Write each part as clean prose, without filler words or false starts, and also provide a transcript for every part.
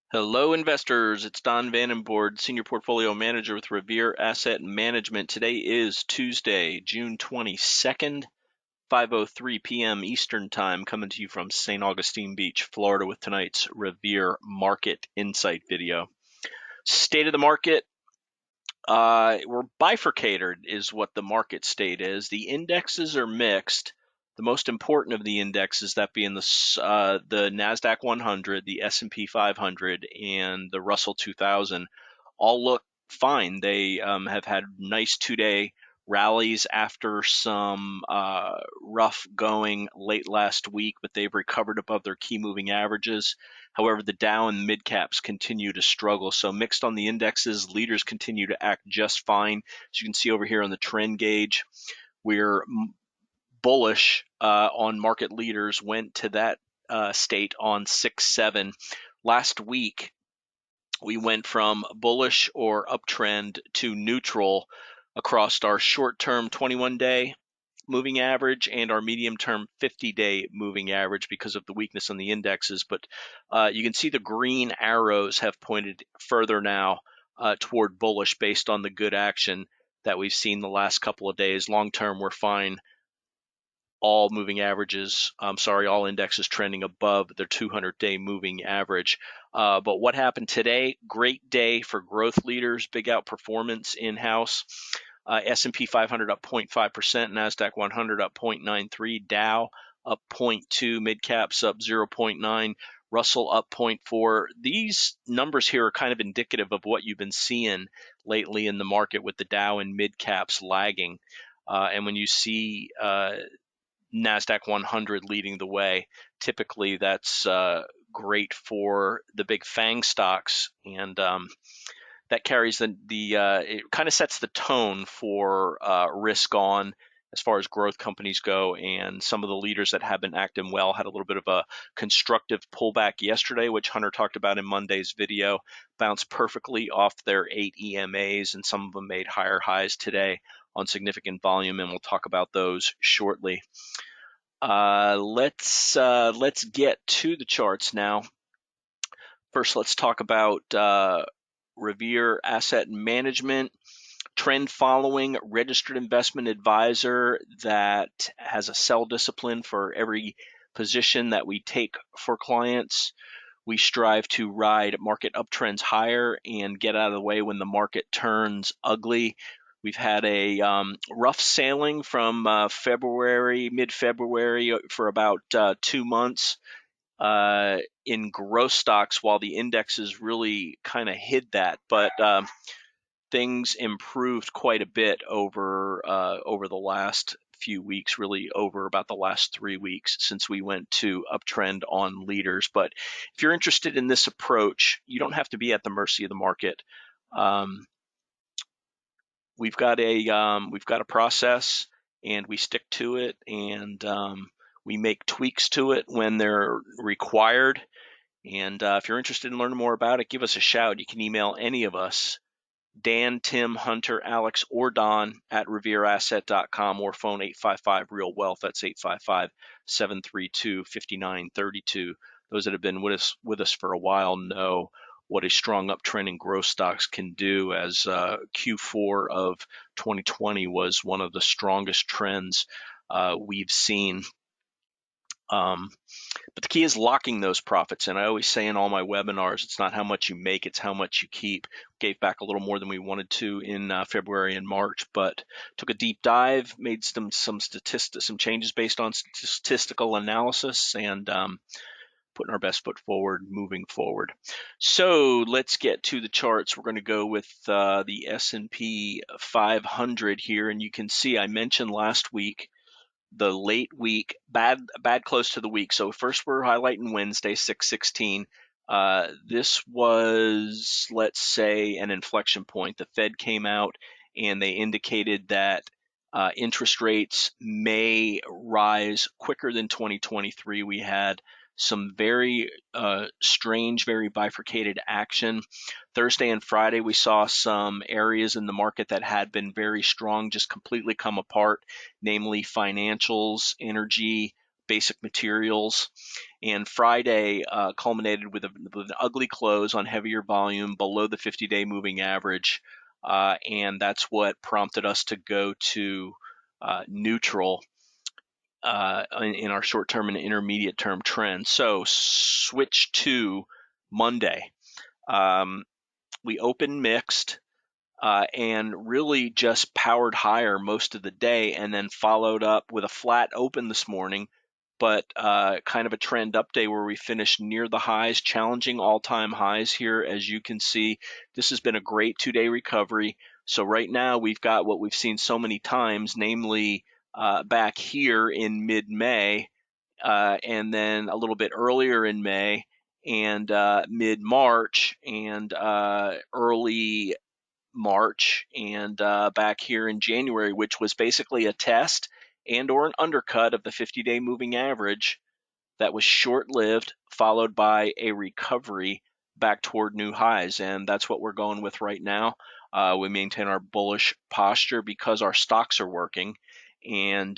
Hello, investors. It's Don Vandenborg, Senior Portfolio Manager with Revere Asset Management. Today is Tuesday, June 22nd, 5:03 p.m. Eastern Time, coming to you from St. Augustine Beach, Florida, with tonight's Revere Market Insight video. State of the market. We're bifurcated is what the market state is. The indexes are mixed. The most important of the indexes, that being the Nasdaq 100, the S&P 500, and the Russell 2000, all look fine. They have had nice two-day rallies after some rough going late last week, but they've recovered above their key moving averages. However, the Dow and mid caps continue to struggle. So mixed on the indexes, leaders continue to act just fine. As you can see over here on the trend gauge, we're bullish on market leaders, went to that state on 6-7. Last week, we went from bullish or uptrend to neutral across our short-term 21-day moving average and our medium-term 50-day moving average because of the weakness on the indexes. But you can see the green arrows have pointed further now toward bullish based on the good action that we've seen the last couple of days. Long-term, we're fine. All moving averages, all indexes trending above their 200-day moving average. But what happened today? Great day for growth leaders, big outperformance in-house. S&P 500 up 0.5%, Nasdaq 100 up 0.93, Dow up 0.2, mid caps up 0.9, Russell up 0.4. These numbers here are kind of indicative of what you've been seeing lately in the market with the Dow and mid caps lagging. And when you see Nasdaq 100 leading the way, typically that's great for the big FANG stocks, and that carries it kind of sets the tone for risk on as far as growth companies go. And some of the leaders that have been acting well had a little bit of a constructive pullback yesterday, which Hunter talked about in Monday's video. Bounced perfectly off their 8 EMAs, and some of them made higher highs today on significant volume, and we'll talk about those shortly. Let's get to the charts now. First, let's talk about Revere Asset Management, trend following registered investment advisor that has a sell discipline for every position that we take for clients. We strive to ride market uptrends higher and get out of the way when the market turns ugly. We've had a rough sailing from mid-February for about 2 months in growth stocks, while the indexes really kind of hid that. But things improved quite a bit over the last few weeks, really over about the last 3 weeks since we went to uptrend on leaders. But if you're interested in this approach, you don't have to be at the mercy of the market. We've got a process, and we stick to it, and we make tweaks to it when they're required. And if you're interested in learning more about it, give us a shout. You can email any of us, Dan, Tim, Hunter, Alex, or Don at revereasset.com, or phone 855-REAL-WEALTH. That's 855-732-5932. Those that have been with us for a while know what a strong uptrend in growth stocks can do, as Q4 of 2020 was one of the strongest trends we've seen. But the key is locking those profits. And I always say in all my webinars, it's not how much you make, it's how much you keep. Gave back a little more than we wanted to in February and March, but took a deep dive, made some changes based on statistical analysis, and putting our best foot forward moving forward. So let's get to the charts. We're going to go with the S&P 500 here, and you can see I mentioned last week the late week, bad close to the week. So first we're highlighting Wednesday, 6/16. This was, let's say, an inflection point. The Fed came out and they indicated that interest rates may rise quicker than 2023. We had some very strange, very bifurcated action. Thursday and Friday, we saw some areas in the market that had been very strong just completely come apart, namely financials, energy, basic materials. And Friday culminated with an ugly close on heavier volume below the 50-day moving average, and that's what prompted us to go to neutral in our short-term and intermediate-term trend. So switch to Monday. We opened mixed and really just powered higher most of the day, and then followed up with a flat open this morning, but kind of a trend up day where we finished near the highs, challenging all-time highs here. As you can see, this has been a great two-day recovery. So right now we've got what we've seen so many times, namely back here in mid-May, and then a little bit earlier in May, and mid-March, and early March, and back here in January, which was basically a test and or an undercut of the 50-day moving average that was short-lived, followed by a recovery back toward new highs. And that's what we're going with right now. We maintain our bullish posture because our stocks are working, and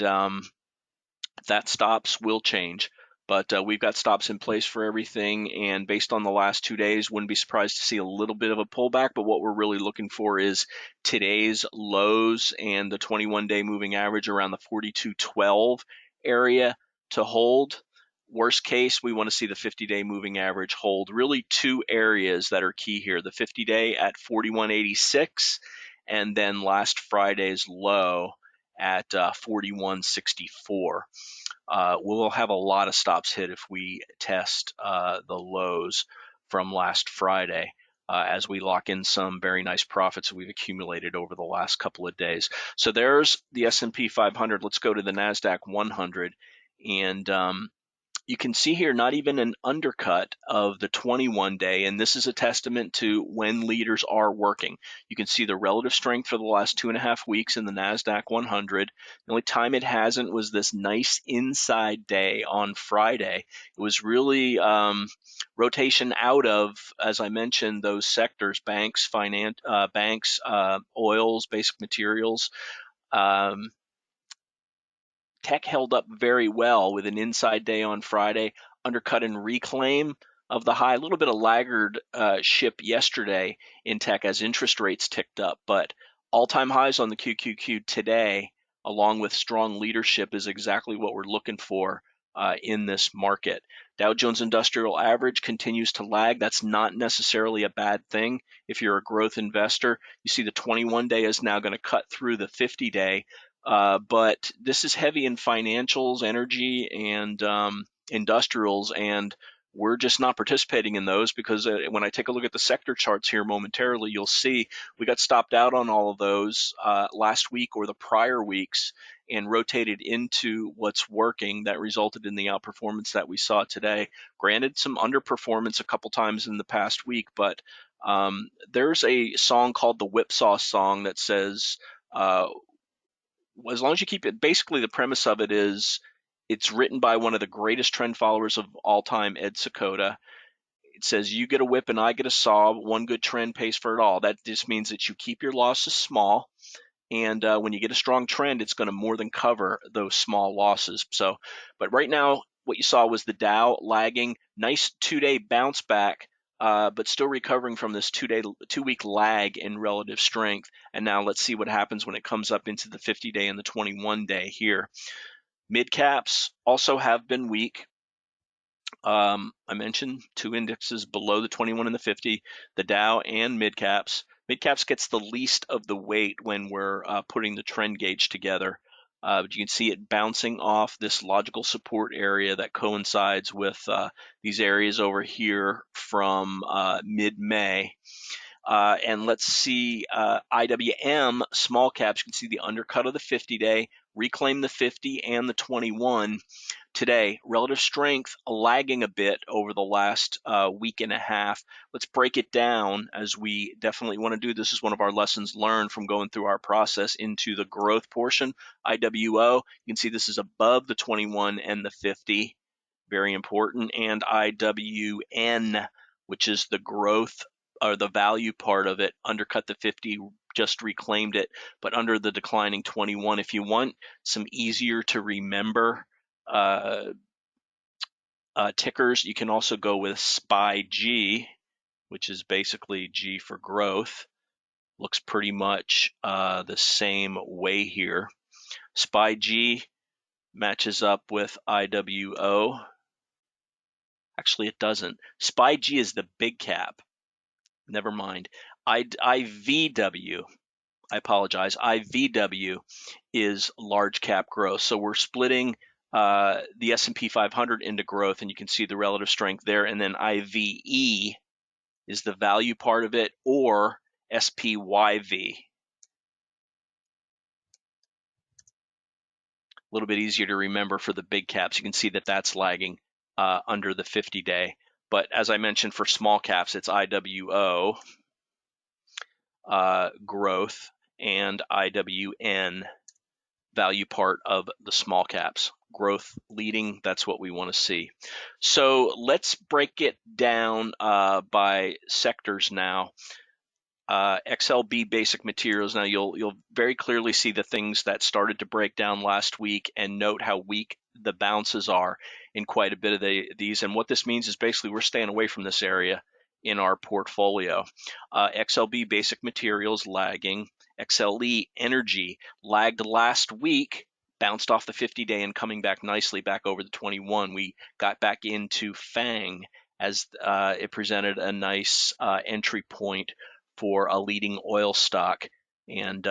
that stops will change. But we've got stops in place for everything, and based on the last 2 days, wouldn't be surprised to see a little bit of a pullback. But what we're really looking for is today's lows and the 21-day moving average around the 42.12 area to hold. Worst case, we want to see the 50-day moving average hold. Really two areas that are key here: the 50-day at 41.86, and then last Friday's low at 41.64. We'll have a lot of stops hit if we test the lows from last Friday, as we lock in some very nice profits that we've accumulated over the last couple of days. So there's the S&P 500. Let's go to the Nasdaq 100, and you can see here not even an undercut of the 21-day, and this is a testament to when leaders are working. You can see the relative strength for the last 2.5 weeks in the Nasdaq 100. The only time it hasn't was this nice inside day on Friday. It was really rotation out of, as I mentioned, those sectors: banks, oils, basic materials. Tech held up very well with an inside day on Friday, undercut and reclaim of the high. A little bit of laggard ship yesterday in tech as interest rates ticked up, but all-time highs on the QQQ today, along with strong leadership, is exactly what we're looking for in this market. Dow Jones Industrial Average continues to lag. That's not necessarily a bad thing if you're a growth investor. You see the 21-day is now going to cut through the 50-day. But this is heavy in financials, energy, and industrials, and we're just not participating in those because when I take a look at the sector charts here momentarily, you'll see we got stopped out on all of those last week or the prior weeks and rotated into what's working. That resulted in the outperformance that we saw today. Granted, some underperformance a couple times in the past week, but there's a song called the Whipsaw Song that says, as long as you keep it, basically the premise of it is it's written by one of the greatest trend followers of all time, Ed Seykota. It says, you get a whip and I get a saw, one good trend pays for it all. That just means that you keep your losses small, and when you get a strong trend, it's going to more than cover those small losses. So, but right now, what you saw was the Dow lagging, nice 2-day bounce back, but still recovering from this 2-week lag in relative strength. And now let's see what happens when it comes up into the 50-day and the 21-day here. Mid caps also have been weak. I mentioned two indexes below the 21 and the 50, the Dow and mid caps. Mid caps gets the least of the weight when we're putting the trend gauge together. But you can see it bouncing off this logical support area that coincides with these areas over here from mid-May. And let's see IWM small caps. You can see the undercut of the 50-day, reclaim the 50 and the 21 today. Relative strength lagging a bit over the last week and a half. Let's break it down, as we definitely want to do. This is one of our lessons learned from going through our process into the growth portion. IWO, you can see this is above the 21 and the 50. Very important. And IWN, which is the growth or the value part of it, undercut the 50, just reclaimed it, but under the declining 21. If you want some easier to remember tickers, you can also go with SPY-G, which is basically G for growth. Looks pretty much the same way here. SPY-G matches up with IWO. Actually, it doesn't. SPY-G is the big cap. Never mind. IVW, I apologize. IVW is large cap growth. So we're splitting the S&P 500 into growth, and you can see the relative strength there. And then IVE is the value part of it, or SPYV. A little bit easier to remember for the big caps. You can see that that's lagging under the 50-day. But as I mentioned, for small caps, it's IWO growth and IWN value part of the small caps. Growth leading, that's what we want to see. So let's break it down by sectors now. XLB basic materials. Now you'll very clearly see the things that started to break down last week, and note how weak the bounces are in quite a bit of these. And what this means is basically we're staying away from this area in our portfolio. XLB basic materials lagging. XLE energy lagged last week, bounced off the 50-day and coming back nicely back over the 21. We got back into FANG as it presented a nice entry point for a leading oil stock. And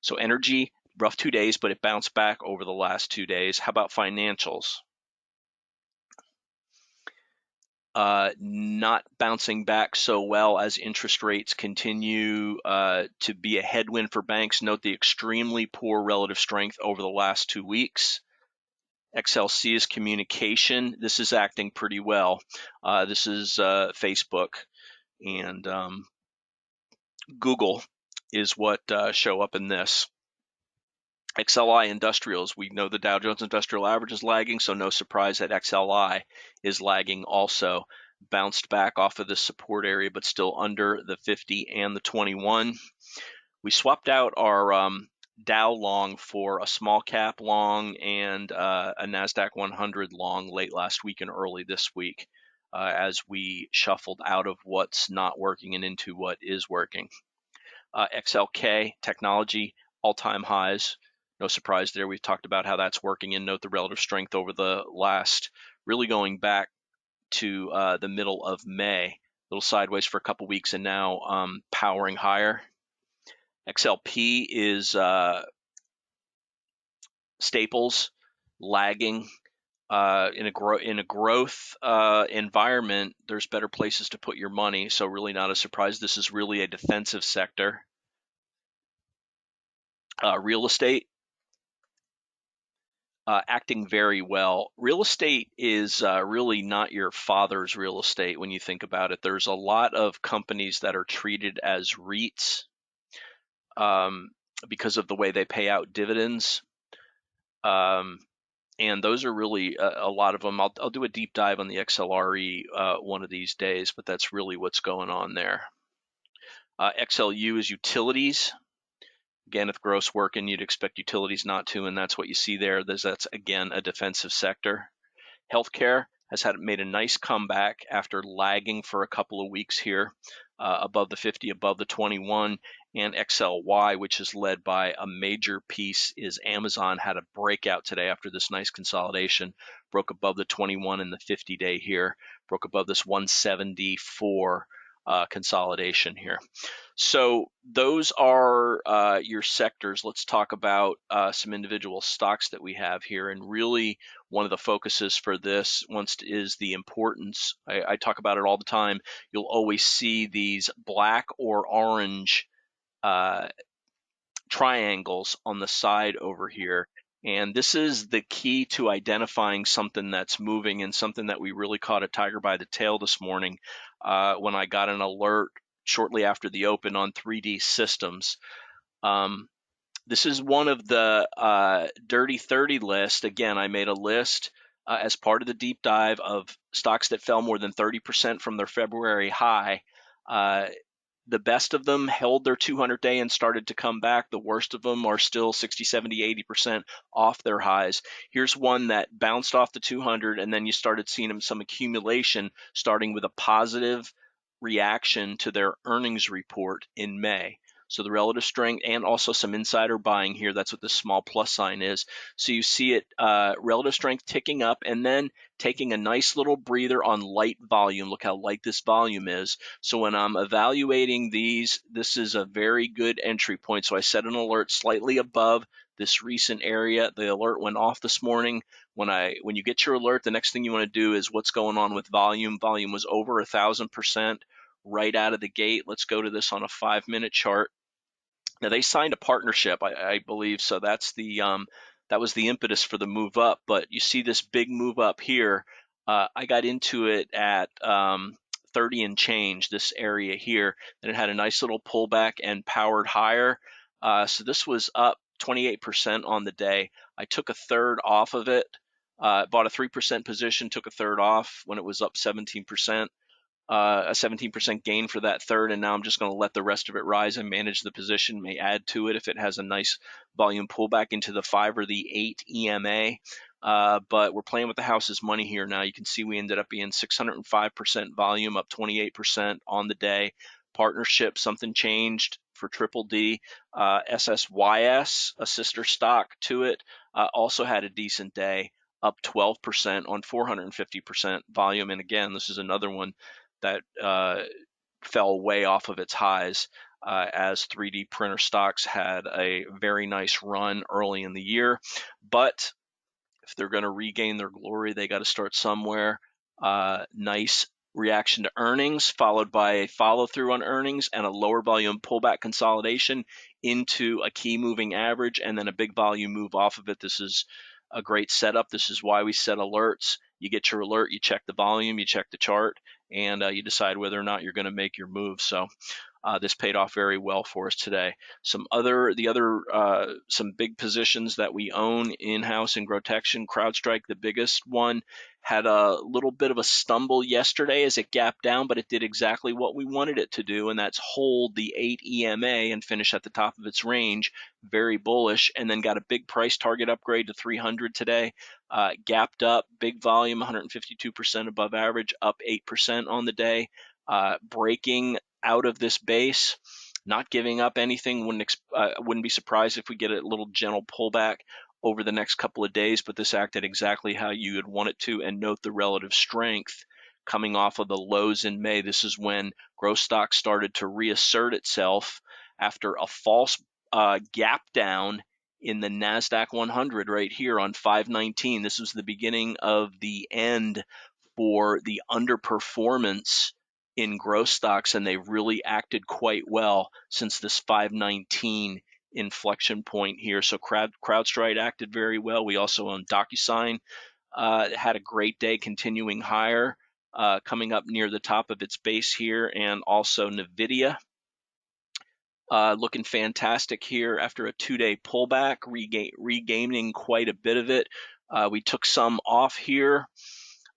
so energy, rough 2 days, but it bounced back over the last 2 days. How about financials? Not bouncing back so well as interest rates continue to be a headwind for banks. Note the extremely poor relative strength over the last 2 weeks. XLC is communication. This is acting pretty well. This is Facebook and Google is what show up in this. XLI industrials, we know the Dow Jones Industrial Average is lagging, so no surprise that XLI is lagging also. Bounced back off of the support area, but still under the 50 and the 21. We swapped out our Dow long for a small cap long and a Nasdaq 100 long late last week and early this week as we shuffled out of what's not working and into what is working. XLK technology, all-time highs. No surprise there. We've talked about how that's working, and note the relative strength over the last, really going back to the middle of May. A little sideways for a couple weeks and now powering higher. XLP is staples lagging. In a growth environment, there's better places to put your money, so really not a surprise. This is really a defensive sector. Real estate acting very well. Real estate is really not your father's real estate when you think about it. There's a lot of companies that are treated as REITs because of the way they pay out dividends. And those are really a lot of them. I'll do a deep dive on the XLRE one of these days, but that's really what's going on there. XLU is utilities. Again, if growth's working, you'd expect utilities not to, and that's what you see there. That's again a defensive sector. Healthcare has made a nice comeback after lagging for a couple of weeks here, above the 50, above the 21, and XLY, which is led by a major piece, is Amazon had a breakout today after this nice consolidation, broke above the 21 in the 50-day here, broke above this 174 consolidation here. So those are your sectors. Let's talk about some individual stocks that we have here. And really one of the focuses for this is the importance. I talk about it all the time. You'll always see these black or orange triangles on the side over here. And this is the key to identifying something that's moving, and something that we really caught a tiger by the tail this morning when I got an alert shortly after the open on 3D Systems. This is one of the Dirty 30 list. Again, I made a list as part of the deep dive of stocks that fell more than 30% from their February high. The best of them held their 200-day and started to come back. The worst of them are still 60, 70, 80% off their highs. Here's one that bounced off the 200, and then you started seeing some accumulation, starting with a positive reaction to their earnings report in May. So the relative strength and also some insider buying here. That's what this small plus sign is. So you see it relative strength ticking up and then taking a nice little breather on light volume. Look how light this volume is. So when I'm evaluating these, this is a very good entry point. So I set an alert slightly above this recent area. The alert went off this morning. When you get your alert, the next thing you want to do is what's going on with volume. Volume was over 1,000% right out of the gate. Let's go to this on a 5-minute chart. Now they signed a partnership, I believe, so that's that was the impetus for the move up. But you see this big move up here. I got into it at 30 and change, this area here. Then it had a nice little pullback and powered higher. So this was up 28% on the day. I took a third off of it, bought a 3% position, took a third off when it was up 17%. A 17% gain for that third, and now I'm just going to let the rest of it rise and manage the position. May add to it if it has a nice volume pullback into the 5 or the 8 EMA. But we're playing with the house's money here now. You can see we ended up being 605% volume, up 28% on the day. Partnership, something changed for Triple D. SSYS, a sister stock to it, also had a decent day, up 12% on 450% volume. And again, this is another one that fell way off of its highs as 3D printer stocks had a very nice run early in the year. But if they're going to regain their glory, they got to start somewhere. Nice reaction to earnings, followed by a follow through on earnings and a lower volume pullback consolidation into a key moving average, and then a big volume move off of it. This is a great setup. This is why we set alerts. You get your alert, you check the volume, you check the chart, and you decide whether or not you're going to make your move. So this paid off very well for us today. Some big positions that we own in-house in Grotection. CrowdStrike, the biggest one, had a little bit of a stumble yesterday as it gapped down, but it did exactly what we wanted it to do, and that's hold the 8 EMA and finish at the top of its range. Very bullish, and then got a big price target upgrade to 300 today. Gapped up, big volume, 152% above average, up 8% on the day. Breaking out of this base, not giving up anything. Wouldn't be surprised if we get a little gentle pullback over the next couple of days, but this acted exactly how you would want it to. And note the relative strength coming off of the lows in May. This is when growth stock started to reassert itself after a false gap down in the Nasdaq 100 right here on 519. This was the beginning of the end for the underperformance in growth stocks, and they've really acted quite well since this 519 inflection point here. So CrowdStrike acted very well. We also own DocuSign, had a great day, continuing higher, coming up near the top of its base here, and also NVIDIA. Looking fantastic here after a 2-day pullback, regaining quite a bit of it. We took some off here.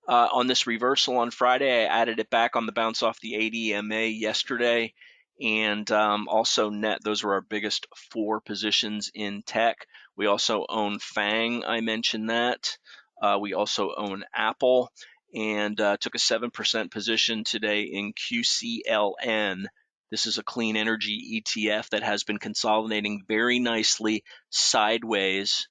On this reversal on Friday, I added it back on the bounce off the 8 EMA yesterday, and also net. Those were our biggest 4 positions in tech. We also own FANG, I mentioned that. We also own Apple, and took a 7% position today in QCLN. This is a clean energy ETF that has been consolidating very nicely sideways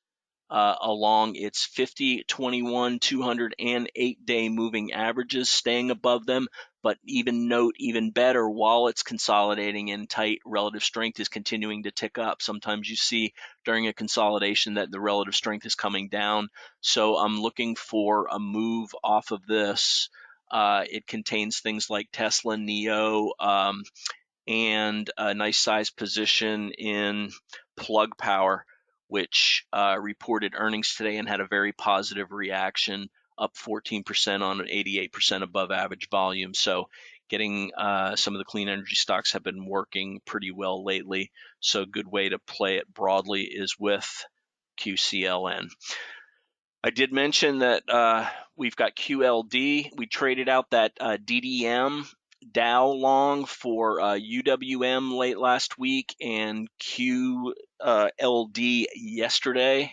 along its 50, 21, 200, and 8-day moving averages, staying above them. But even better, while it's consolidating in tight, relative strength is continuing to tick up. Sometimes you see during a consolidation that the relative strength is coming down. So I'm looking for a move off of this. It contains things like Tesla, NIO, and a nice size position in Plug Power, which reported earnings today and had a very positive reaction, up 14% on an 88% above average volume. So getting some of the clean energy stocks have been working pretty well lately. So a good way to play it broadly is with QCLN. I did mention that we've got QLD. We traded out that DDM Dow long for UWM late last week and QLD yesterday.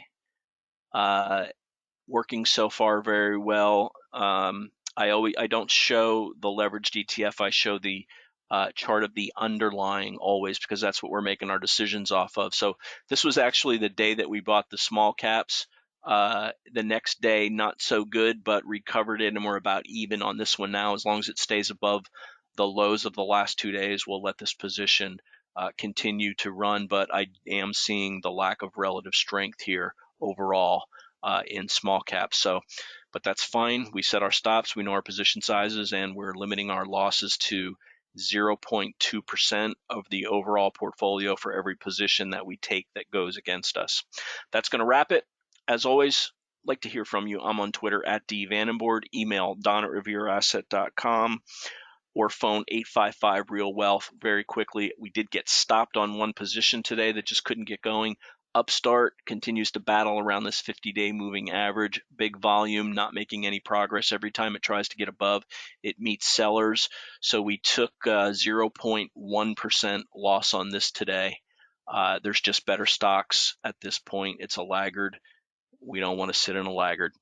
Working so far very well. I don't show the leveraged ETF. I show the chart of the underlying always, because that's what we're making our decisions off of. So this was actually the day that we bought the small caps. The next day, not so good, but recovered it, and we're about even on this one now. As long as it stays above the lows of the last 2 days, we'll let this position continue to run. But I am seeing the lack of relative strength here overall in small caps. So, but that's fine. We set our stops, we know our position sizes, and we're limiting our losses to 0.2% of the overall portfolio for every position that we take that goes against us. That's going to wrap it. As always, like to hear from you. I'm on Twitter at dvandenborg, email don@reveraasset.com, or phone 855 Real Wealth. Very quickly, we did get stopped on one position today that just couldn't get going. Upstart continues to battle around this 50-day moving average. Big volume, not making any progress. Every time it tries to get above, it meets sellers. So we took 0.1% loss on this today. There's just better stocks at this point. It's a laggard. We don't want to sit in a laggard.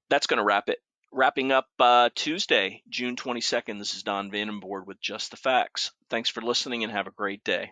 That's going to wrap it. Wrapping up Tuesday, June 22nd. This is Don Vandenborg with Just the Facts. Thanks for listening and have a great day.